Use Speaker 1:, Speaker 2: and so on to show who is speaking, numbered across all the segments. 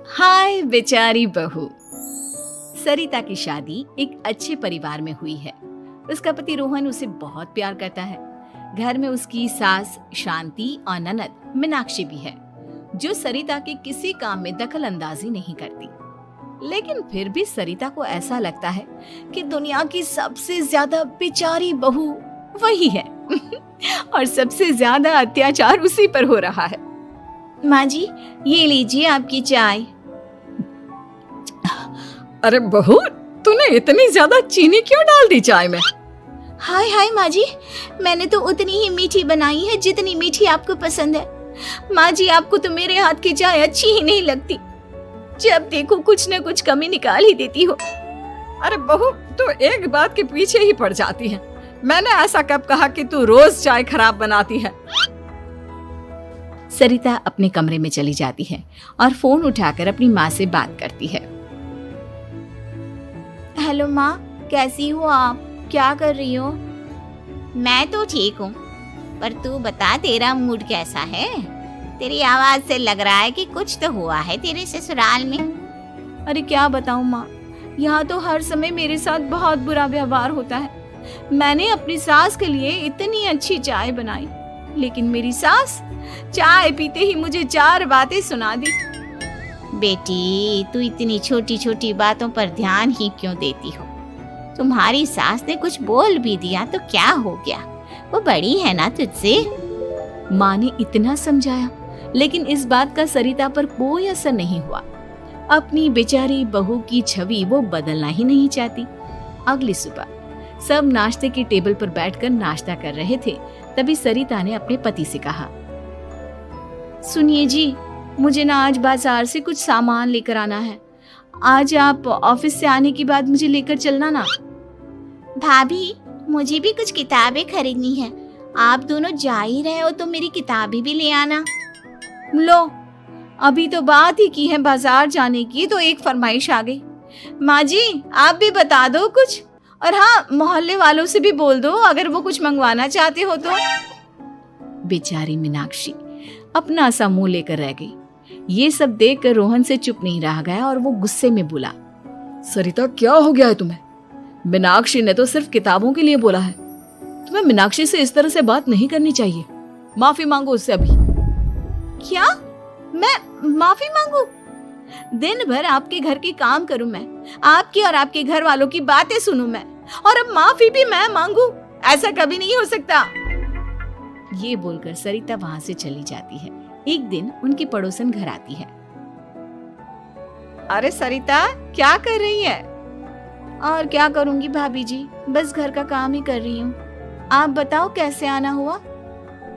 Speaker 1: हाय बेचारी बहू। सरिता की शादी एक अच्छे परिवार में हुई है। उसका पति रोहन उसे बहुत प्यार करता है। घर में उसकी सास शांति और ननद मीनाक्षी भी है, जो सरिता के किसी काम में दखल अंदाजी नहीं करती। लेकिन फिर भी सरिता को ऐसा लगता है कि दुनिया की सबसे ज्यादा बेचारी बहू वही है और सबसे ज्यादा अत्याचार उसी पर हो रहा है। माँ जी, ये लीजिए आपकी चाय।
Speaker 2: अरे बहू, तूने इतनी ज्यादा चीनी क्यों डाल दी चाय में?
Speaker 1: हाय हाय माँ जी, मैंने तो उतनी ही मीठी बनाई है जितनी मीठी आपको पसंद है। माँ जी, आपको तो मेरे हाथ की चाय अच्छी ही नहीं लगती। जब देखो कुछ न कुछ कमी निकाल ही देती हो।
Speaker 2: अरे बहू, तू एक बात के पीछे ही पड़ जाती है। मैंने ऐसा कब कहा कि तू रोज चाय खराब बनाती है?
Speaker 1: सरिता अपने कमरे में चली जाती है और फोन उठाकर अपनी माँ से बात करती है। हेलो माँ, कैसी हो आप? क्या कर रही हो?
Speaker 3: मैं तो ठीक हूँ, पर तू बता, तेरा मूड कैसा है? तेरी आवाज से लग रहा है कि कुछ तो हुआ है तेरे ससुराल में।
Speaker 1: अरे क्या बताऊँ माँ, यहाँ तो हर समय मेरे साथ बहुत बुरा व्यवहार होता है। मैंने अपनी सास के लिए इतनी अच्छी चाय बनाई, लेकिन मेरी सास चाय पीते ही मुझे 4 बातें सुना दी।
Speaker 3: बेटी, तू इतनी छोटी छोटी बातों पर ध्यान ही क्यों देती हो? तुम्हारी सास ने कुछ बोल भी दिया तो क्या हो गया? वो बड़ी है ना तुझसे।
Speaker 1: माँ ने इतना समझाया, लेकिन इस बात का सरिता पर कोई असर नहीं हुआ। अपनी बेचारी बहू की छवि वो बदलना ही नहीं चाहती। अगली सुबह सब नाश्ते के टेबल पर बैठकर नाश्ता कर रहे थे, तभी सरिता ने अपने पति से कहा, सुनिए जी, मुझे ना आज बाजार से कुछ सामान लेकर आना है। आज आप ऑफिस से आने के बाद मुझे लेकर चलना ना।
Speaker 3: भाभी, मुझे भी कुछ किताबें खरीदनी है। आप दोनों जा ही रहे हो तो मेरी किताबें भी ले आना।
Speaker 1: लो, अभी तो बात ही की है बाजार जाने की, तो एक फरमाइश आ गई। माँ जी, आप भी बता दो कुछ, और हाँ, मोहल्ले वालों से भी बोल दो अगर वो कुछ मंगवाना चाहते हो तो। बेचारी मीनाक्षी अपना सा मुंह लेकर रह गई। ये सब देखकर रोहन से चुप नहीं रह गया और वो गुस्से में बोला,
Speaker 2: सरिता, क्या हो गया है तुम्हें? मीनाक्षी ने तो सिर्फ किताबों के लिए बोला है। तुम्हें मीनाक्षी से इस तरह से बात नहीं करनी चाहिए। माफी मांगो उससे अभी।
Speaker 1: क्या? मैं माफी मांगू? दिन भर आपके घर के काम करूं मैं, आपकी और आपके घर वालों की बातें सुनूं मैं, और अब माफी भी मैं मांगू? ऐसा कभी नहीं हो सकता। ये बोलकर सरिता वहां से चली जाती है। एक दिन उनकी पड़ोसन घर आती है। अरे सरिता, क्या कर रही है? और क्या करूंगी भाभी जी, बस घर का काम ही कर रही हूँ। आप बताओ कैसे आना हुआ?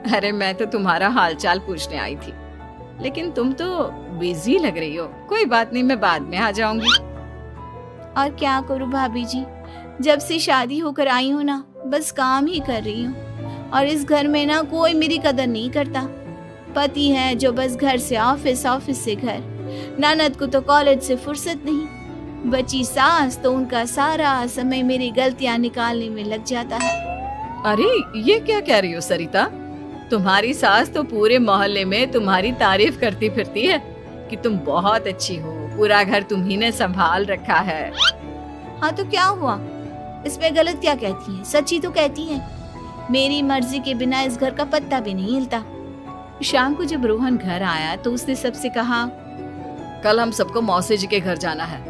Speaker 2: अरे मैं तो तुम्हारा हालचाल पूछने आई थी, लेकिन तुम तो बिजी लग रही हो। कोई बात नहीं, मैं बाद में आ जाऊंगी।
Speaker 1: और क्या करूं भाभी जी, जब से शादी होकर आई हूँ ना, बस काम ही कर रही हूँ। और इस घर में ना कोई मेरी कदर नहीं करता। पति है जो बस घर से ऑफिस, ऑफिस से घर। ननद को तो कॉलेज से फुर्सत नहीं। बची सास तो उनका सारा समय मेरी गलतियां निकालने में लग जाता है।
Speaker 2: अरे ये क्या कह रही हो सरिता? तुम्हारी सास तो पूरे मोहल्ले में तुम्हारी तारीफ करती फिरती है कि तुम बहुत अच्छी हो, पूरा घर तुम्ही ने संभाल रखा है।
Speaker 1: हाँ तो क्या हुआ? इसमें गलत क्या कहती है? सच्ची तो कहती है। मेरी मर्जी के बिना इस घर का पत्ता भी नहीं हिलता। शाम को जब रोहन घर आया तो उसने सबसे कहा,
Speaker 2: कल हम सबको मौसी जी के घर जाना है।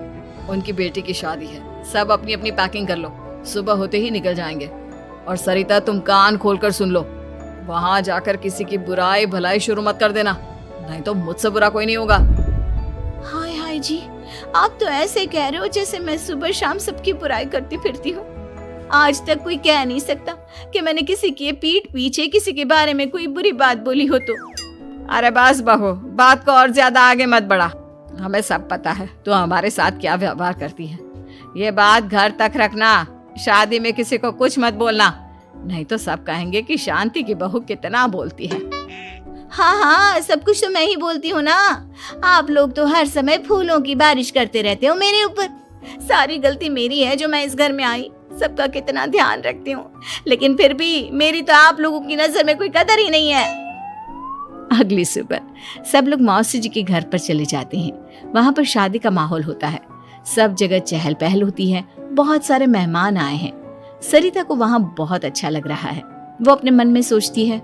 Speaker 2: उनकी बेटी की शादी है। सब अपनी अपनी पैकिंग कर लो, सुबह होते ही निकल जाएंगे। और सरिता, तुम कान खोलकर सुन लो, वहां जाकर किसी की बुराई भलाई शुरू मत कर देना, नहीं तो मुझसे बुरा कोई नहीं होगा।
Speaker 1: हाय हाय जी, आप तो ऐसे कह रहे हो जैसे मैं सुबह शाम सबकी बुराई करती फिरती हूँ। आज तक कोई कह नहीं सकता कि मैंने किसी की पीठ पीछे किसी के बारे में कोई बुरी बात बोली हो तो।
Speaker 2: अरे बस बहू, बात को और ज्यादा आगे मत बढ़ा। हमें सब पता है तू हमारे साथ क्या व्यवहार करती है। ये बात घर तक रखना, शादी में किसी को कुछ मत बोलना, नहीं तो सब कहेंगे कि शांति की बहू कितना बोलती है।
Speaker 1: हाँ हाँ, सब कुछ तो मैं ही बोलती हूँ ना। आप लोग तो हर समय फूलों की बारिश करते रहते हो मेरे ऊपर। सारी गलती मेरी है जो मैं इस घर में आई। सबका कितना ध्यान रखती हूँ, लेकिन फिर भी मेरी तो आप लोगों की नजर में कोई कदर ही नहीं है। अगली सुबह सब लोग मौसी जी के घर पर चले जाते हैं। वहां पर शादी का माहौल होता है, सब जगह चहल पहल होती है, बहुत सारे मेहमान आए हैं। सरिता को वहां बहुत अच्छा लग रहा है। वो अपने मन में सोचती है,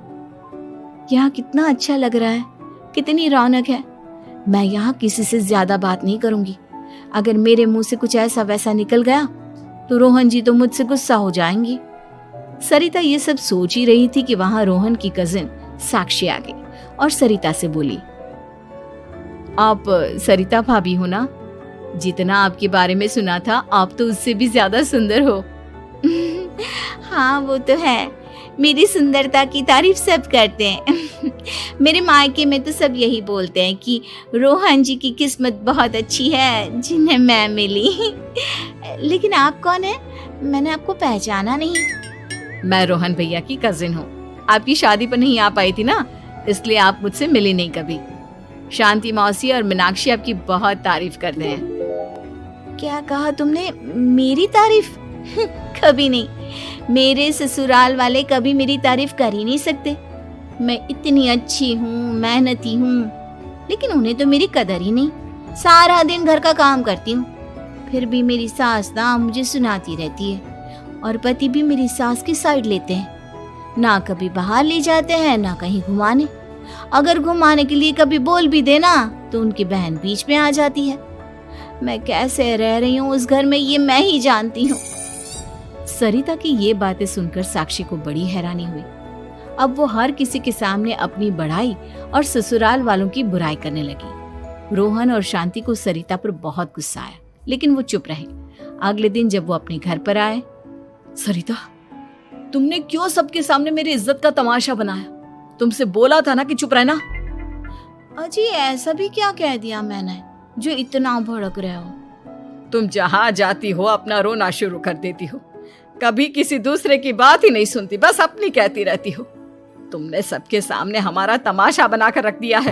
Speaker 1: यहाँ कितना अच्छा लग रहा है, कितनी रौनक है। मैं यहाँ किसी से ज्यादा बात नहीं करूंगी। अगर मेरे मुंह से कुछ ऐसा वैसा निकल गया तो रोहन जी तो मुझसे गुस्सा हो जाएंगी। सरिता ये सब सोच ही रही थी कि वहां रोहन की कजिन साक्षी आ गई और सरिता से बोली, आप सरिता भाभी हो ना? जितना आपके बारे में सुना था आप तो उससे भी ज्यादा सुंदर हो।
Speaker 3: हाँ वो तो है, मेरी सुंदरता की तारीफ सब करते हैं। मेरे मायके में तो सब यही बोलते हैं कि रोहन जी की किस्मत बहुत अच्छी है जिन्हें मैं मिली। लेकिन आप कौन है? मैंने आपको पहचाना नहीं।
Speaker 1: मैं रोहन भैया की कजिन हूँ। आपकी शादी पर नहीं आ पाई थी ना, इसलिए आप मुझसे मिली नहीं कभी। शांति मौसी और मीनाक्षी आपकी बहुत तारीफ करते हैं।
Speaker 3: क्या कहा तुमने? मेरी तारीफ? कभी नहीं। मेरे ससुराल वाले कभी मेरी तारीफ कर ही नहीं सकते। मैं इतनी अच्छी हूँ, मेहनती हूँ, लेकिन उन्हें तो मेरी कदर ही नहीं। सारा दिन घर का काम करती हूँ, फिर भी मेरी सास ना मुझे सुनाती रहती है और पति भी मेरी सास की साइड लेते हैं। ना कभी बाहर ले जाते हैं, ना कहीं घुमाने। अगर घुमाने के लिए कभी बोल भी देना तो उनकी बहन बीच में आ जाती है। मैं कैसे रह रही हूँ उस घर में, ये मैं ही जानती हूँ।
Speaker 1: सरिता की ये बातें सुनकर साक्षी को बड़ी हैरानी हुई। अब वो हर किसी के सामने अपनी बढ़ाई और ससुराल वालों की बुराई करने लगी। रोहन और शांति को सरिता पर बहुत गुस्सा आया, लेकिन वो चुप रहे। अगले दिन जब वो अपने घर पर आए,
Speaker 2: सरिता, तुमने क्यों सबके सामने मेरी इज्जत का तमाशा बनाया? तुमसे बोला था ना कि चुप रहना।
Speaker 3: अजी ऐसा भी क्या कह दिया मैंने जो इतना भड़क रहे हो?
Speaker 2: तुम जहाँ जाती हो अपना रोना शुरू कर देती हो, कभी किसी दूसरे की बात ही नहीं सुनती, बस अपनी कहती रहती हो। तुमने सबके सामने हमारा तमाशा बनाकर रख दिया है।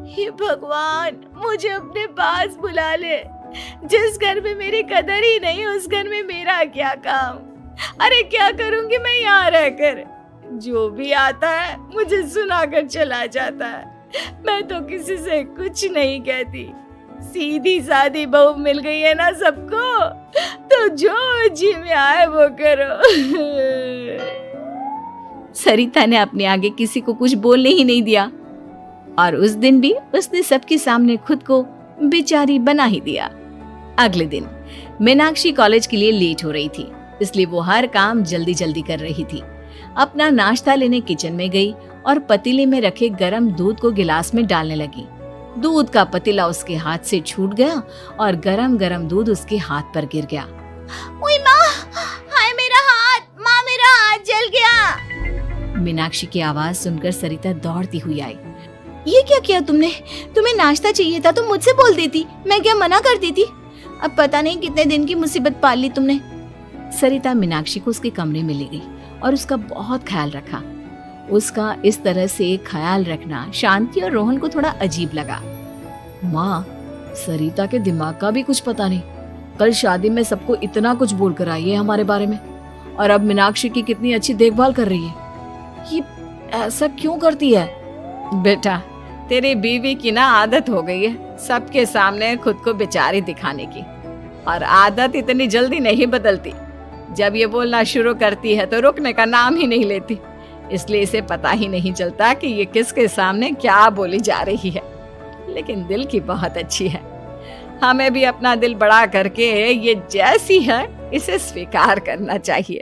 Speaker 3: हे भगवान, मुझे अपने पास बुला ले। जिस घर में मेरी कदर ही नहीं उस घर में मेरा क्या काम? अरे क्या करूंगी मैं यहाँ रहकर? जो भी आता है मुझे सुनाकर चला जाता है। मैं तो किसी से कुछ नहीं कहती। सीधी सादी बहू मिल गई है ना सबको, तो जो जी में आए वो करो।
Speaker 1: सरिता ने अपने आगे किसी को कुछ बोलने ही नहीं दिया और उस दिन भी उसने सबके सामने खुद को बेचारी बना ही दिया। अगले दिन मीनाक्षी कॉलेज के लिए लेट हो रही थी, इसलिए वो हर काम जल्दी जल्दी कर रही थी। अपना नाश्ता लेने किचन में गई और पतीले में रखे गरम दूध को गिलास में डालने लगी। दूध का पतीला उसके हाथ से छूट गया और गरम गरम दूध उसके हाथ पर गिर गया।
Speaker 3: ओए माँ, हाय मेरा हाथ, माँ मेरा हाथ जल गया।
Speaker 1: मीनाक्षी की आवाज सुनकर सरिता दौड़ती हुई आई।
Speaker 3: ये क्या किया तुमने? तुम्हें नाश्ता चाहिए था तो मुझसे बोल देती, मैं क्या मना कर देती? अब पता नहीं कितने दिन की मुसीबत पाल ली तुमने।
Speaker 1: सरिता मीनाक्षी को उसके कमरे में ले गई और उसका बहुत ख्याल रखा। उसका इस तरह से ख्याल रखना शांति और रोहन को थोड़ा अजीब लगा।
Speaker 2: माँ, सरिता के दिमाग का भी कुछ पता नहीं। कल शादी में सबको इतना कुछ बोल कर आई है हमारे बारे में, और अब मीनाक्षी की कितनी अच्छी देखभाल कर रही है। ये ऐसा क्यों करती है?
Speaker 1: बेटा, तेरी बीवी की ना आदत हो गई है सबके सामने खुद को बेचारी दिखाने की, और आदत इतनी जल्दी नहीं बदलती। जब ये बोलना शुरू करती है तो रुकने का नाम ही नहीं लेती, इसलिए इसे पता ही नहीं चलता कि ये किसके सामने क्या बोली जा रही है। लेकिन दिल की बहुत अच्छी है। हमें भी अपना दिल बड़ा करके ये जैसी है इसे स्वीकार करना चाहिए।